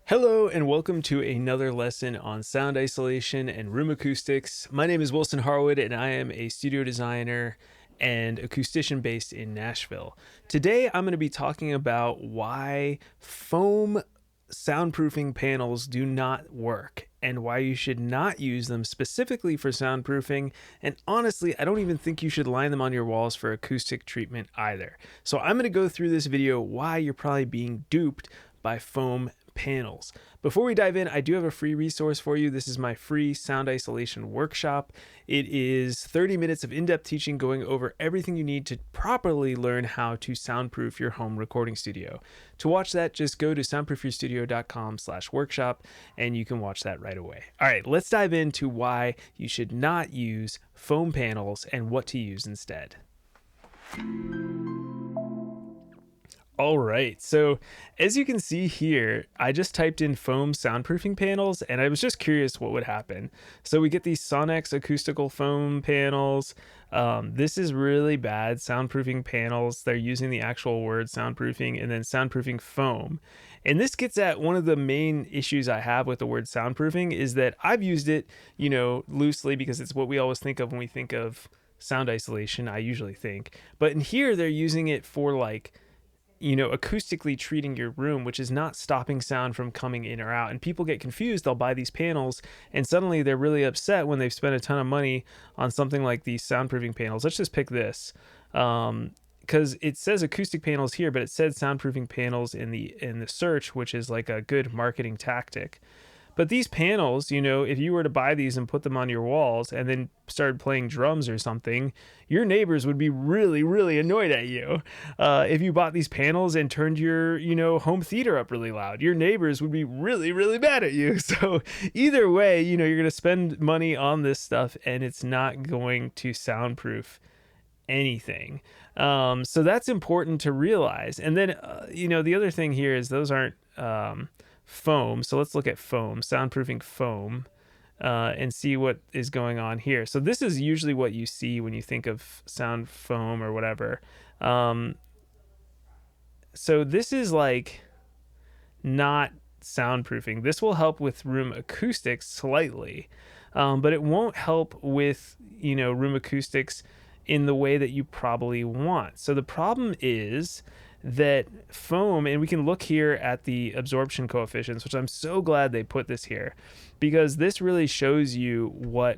Hello and welcome to another lesson on sound isolation and room acoustics. My name is Wilson Harwood and I am a studio designer and acoustician based in Nashville. Today I'm going to be talking about why foam soundproofing panels do not work and why you should not use them specifically for soundproofing. And honestly, I don't even think you should line them on your walls for acoustic treatment either. So I'm going to go through this video why you're probably being duped by foam panels. Before we dive in, I do have a free resource for you. This is my free sound isolation workshop. It is 30 minutes of in-depth teaching going over everything you need to properly learn how to soundproof your home recording studio. To watch that, just go to soundproofyourstudio.com/workshop and you can watch that right away. All right, let's dive into why you should not use foam panels and what to use instead. All right, so as you can see here, I just typed in foam soundproofing panels and I was just curious what would happen. So we get these Sonex acoustical foam panels. This is really bad soundproofing panels. They're using the actual word soundproofing and then soundproofing foam. And this gets at one of the main issues I have with the word soundproofing is that I've used it, loosely because it's what we always think of when we think of sound isolation, I usually think. But in here, they're using it for acoustically treating your room, which is not stopping sound from coming in or out. And people get confused. They'll buy these panels and suddenly they're really upset when they've spent a ton of money on something like these soundproofing panels. Let's just pick this. Because it says acoustic panels here, but it said soundproofing panels in the search, which is like a good marketing tactic. But these panels, if you were to buy these and put them on your walls and then started playing drums or something, your neighbors would be really, really annoyed at you. If you bought these panels and turned your, home theater up really loud, your neighbors would be really, really mad at you. So either way, you're going to spend money on this stuff and it's not going to soundproof anything. So that's important to realize. And then, the other thing here is those aren't foam. So let's look at foam, soundproofing foam, and see what is going on here. So this is usually what you see when you think of sound foam or whatever. So this is like not soundproofing. This will help with room acoustics slightly, but it won't help with, room acoustics in the way that you probably want. So the problem is that foam, and we can look here at the absorption coefficients, which I'm so glad they put this here, because this really shows you what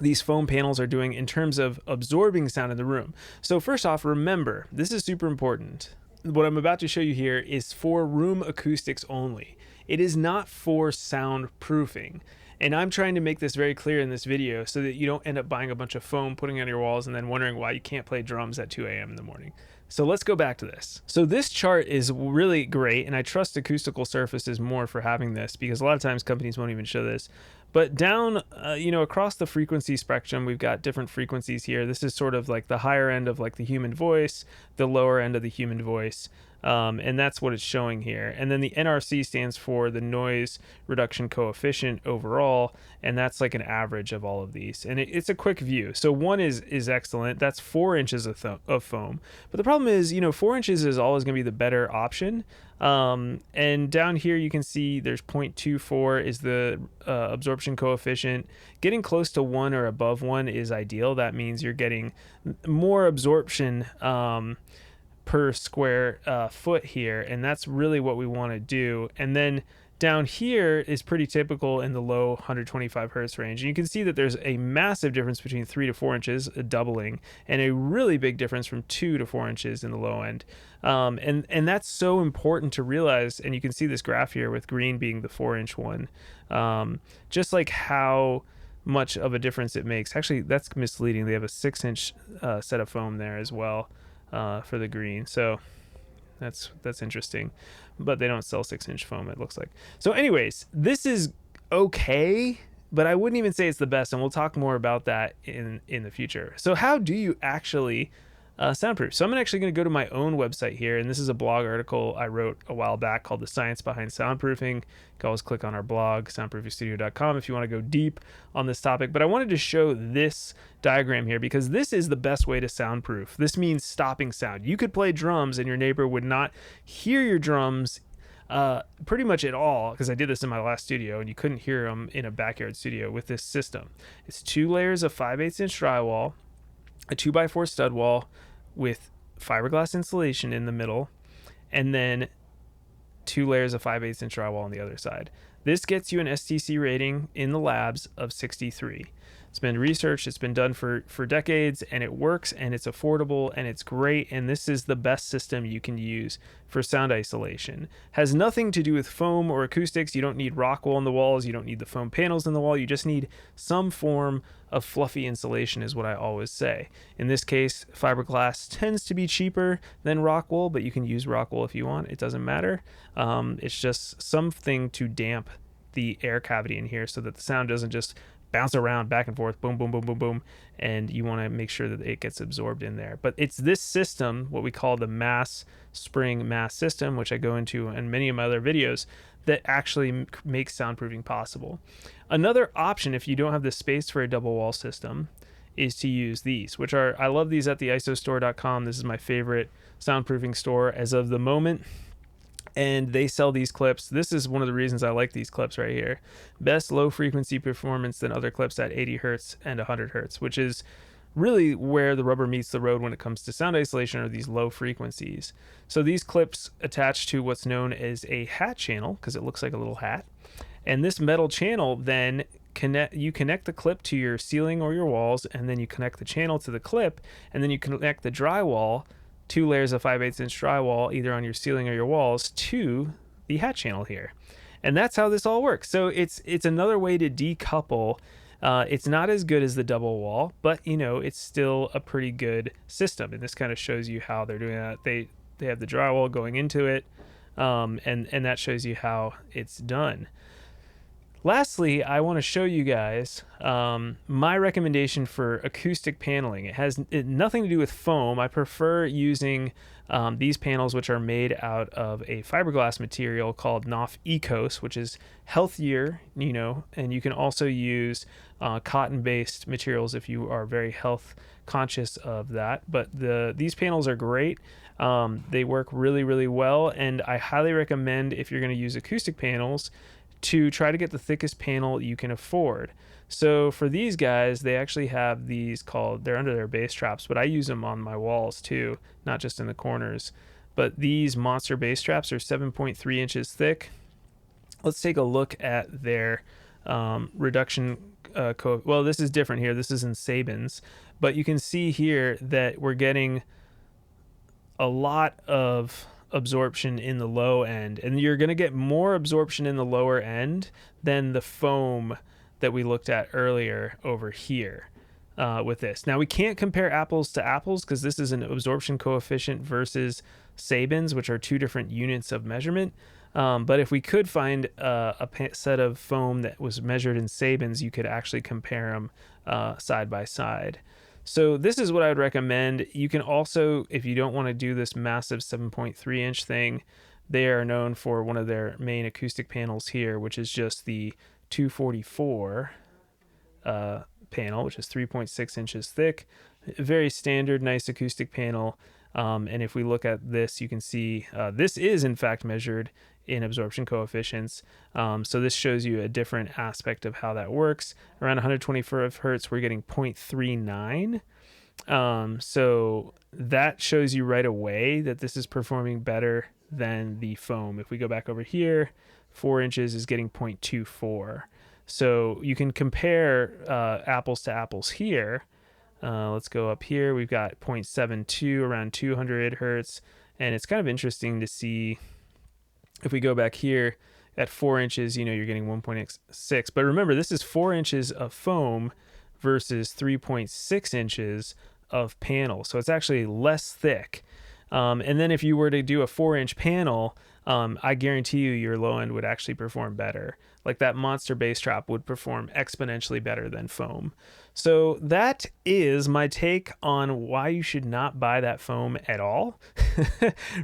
these foam panels are doing in terms of absorbing sound in the room. So first off, remember, this is super important. What I'm about to show you here is for room acoustics only. It is not for soundproofing. And I'm trying to make this very clear in this video so that you don't end up buying a bunch of foam, putting it on your walls, and then wondering why you can't play drums at 2 a.m. in the morning. So let's go back to this. So this chart is really great, and I trust Acoustical Surfaces more for having this because a lot of times companies won't even show this. But down, across the frequency spectrum, we've got different frequencies here. This is sort of like the higher end of like the human voice, the lower end of the human voice. And that's what it's showing here. And then the NRC stands for the noise reduction coefficient overall, and that's like an average of all of these. And it's a quick view. So 1 is excellent. That's 4 inches of foam. But the problem is, 4 inches is always going to be the better option. And down here you can see there's 0.24 is the absorption coefficient. Getting close to 1 or above 1 is ideal. That means you're getting more absorption per square foot here, and that's really what we want to do. And then down here is pretty typical in the low 125 hertz range, and you can see that there's a massive difference between 3 to 4 inches, a doubling, and a really big difference from 2 to 4 inches in the low end. And that's so important to realize, and you can see this graph here with green being the 4-inch one, just like how much of a difference it makes. Actually, that's misleading. They have a 6-inch set of foam there as well. For the green, so that's interesting, but they don't sell 6-inch foam, it looks like. So anyways, this is okay, but I wouldn't even say it's the best, and we'll talk more about that in the future. So how do you actually Soundproof. So I'm actually going to go to my own website here, and this is a blog article I wrote a while back called The Science Behind Soundproofing. You can always click on our blog, soundproofingstudio.com, if you want to go deep on this topic. But I wanted to show this diagram here because this is the best way to soundproof. This means stopping sound. You could play drums and your neighbor would not hear your drums pretty much at all, because I did this in my last studio and you couldn't hear them in a backyard studio with this system. It's 2 layers of 5/8 inch drywall, a 2x4 stud wall with fiberglass insulation in the middle, and then 2 layers of 5/8 inch drywall on the other side. This gets you an STC rating in the labs of 63. It's been researched, it's been done for decades, and it works, and it's affordable, and it's great, and this is the best system you can use for sound isolation. Has nothing to do with foam or acoustics. You don't need rock wool in the walls, you don't need the foam panels in the wall, you just need some form of fluffy insulation is what I always say. In this case, fiberglass tends to be cheaper than rock wool, but you can use rock wool if you want, it doesn't matter. It's just something to damp the air cavity in here so that the sound doesn't just bounce around back and forth, boom, boom, boom, boom, boom, and you want to make sure that it gets absorbed in there. But it's this system, what we call the mass spring mass system, which I go into in many of my other videos, that actually makes soundproofing possible. Another option, if you don't have the space for a double wall system, is to use these, which are, I love these at the isostore.com. This is my favorite soundproofing store as of the moment. And they sell these clips. This is one of the reasons I like these clips right here. Best low frequency performance than other clips at 80 hertz and 100 hertz, which is really where the rubber meets the road when it comes to sound isolation, are these low frequencies. So these clips attach to what's known as a hat channel, because it looks like a little hat. And this metal channel then you connect the clip to your ceiling or your walls, and then you connect the channel to the clip, and then you connect the drywall, 2 layers of 5/8 inch drywall, either on your ceiling or your walls, to the hat channel here. And that's how this all works. So it's another way to decouple. It's not as good as the double wall, but it's still a pretty good system. And this kind of shows you how they're doing that. They have the drywall going into it, and that shows you how it's done. Lastly, I want to show you guys my recommendation for acoustic paneling. It has nothing to do with foam. I prefer using these panels, which are made out of a fiberglass material called Knopf Ecos, which is healthier, and you can also use cotton-based materials if you are very health conscious of that. But these panels are great. They work really, really well, and I highly recommend, if you're going to use acoustic panels, to try to get the thickest panel you can afford. So for these guys, they actually have these they're under their bass traps, but I use them on my walls too, not just in the corners. But these monster bass traps are 7.3 inches thick. Let's take a look at their reduction well, this is different here. This is in Sabins, but you can see here that we're getting a lot of absorption in the low end, and you're going to get more absorption in the lower end than the foam that we looked at earlier over here with this. Now, we can't compare apples to apples because this is an absorption coefficient versus Sabins, which are 2 different units of measurement. But if we could find a set of foam that was measured in Sabins, you could actually compare them side by side. So this is what I would recommend. You can also, if you don't want to do this massive 7.3 inch thing, they are known for one of their main acoustic panels here, which is just the 244 panel, which is 3.6 inches thick. Very standard, nice acoustic panel. And if we look at this, you can see this is in fact measured in absorption coefficients. So this shows you a different aspect of how that works. Around 125 hertz, we're getting 0.39. So that shows you right away that this is performing better than the foam. If we go back over here, 4 inches is getting 0.24. So you can compare apples to apples here. Let's go up here. We've got 0.72 around 200 hertz. And it's kind of interesting to see if we go back here at 4 inches, you're getting 1.6. But remember, this is 4 inches of foam versus 3.6 inches of panel. So it's actually less thick. And then if you were to do a 4-inch panel, I guarantee you your low end would actually perform better. Like that monster bass trap would perform exponentially better than foam. So that is my take on why you should not buy that foam at all.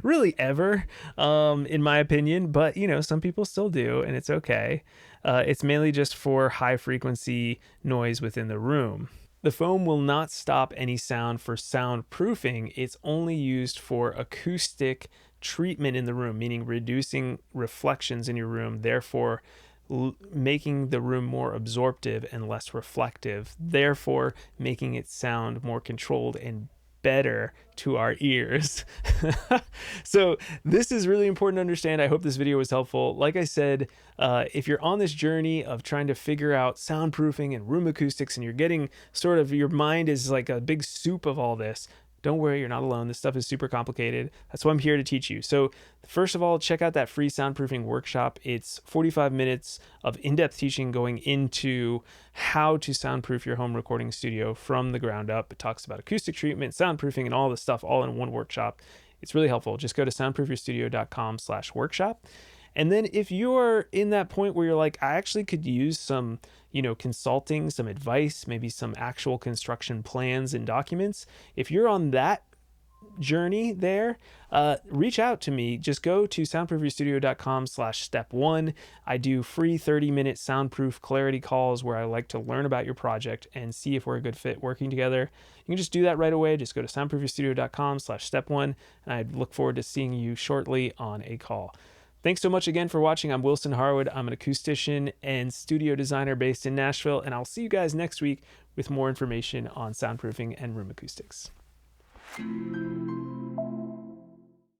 Really ever, in my opinion, but some people still do, and it's okay. It's mainly just for high frequency noise within the room. The foam will not stop any sound for soundproofing. It's only used for acoustic treatment in the room, meaning reducing reflections in your room, therefore making the room more absorptive and less reflective, therefore making it sound more controlled and better to our ears. So this is really important to understand. I hope this video was helpful. Like I said, if you're on this journey of trying to figure out soundproofing and room acoustics, and you're getting sort of, your mind is like a big soup of all this, don't worry, you're not alone. This stuff is super complicated. That's why I'm here to teach you. So first of all, check out that free soundproofing workshop. It's 45 minutes of in-depth teaching going into how to soundproof your home recording studio from the ground up. It talks about acoustic treatment, soundproofing, and all this stuff all in one workshop. It's really helpful. Just go to soundproofyourstudio.com/workshop. And then if you're in that point where you're like, I actually could use some, consulting, some advice, maybe some actual construction plans and documents. If you're on that journey there, reach out to me. Just go to soundproofyourstudio.com/step1. I do free 30-minute soundproof clarity calls where I like to learn about your project and see if we're a good fit working together. You can just do that right away. Just go to soundproofyourstudio.com/step1, and I look forward to seeing you shortly on a call. Thanks so much again for watching. I'm Wilson Harwood. I'm an acoustician and studio designer based in Nashville, and I'll see you guys next week with more information on soundproofing and room acoustics.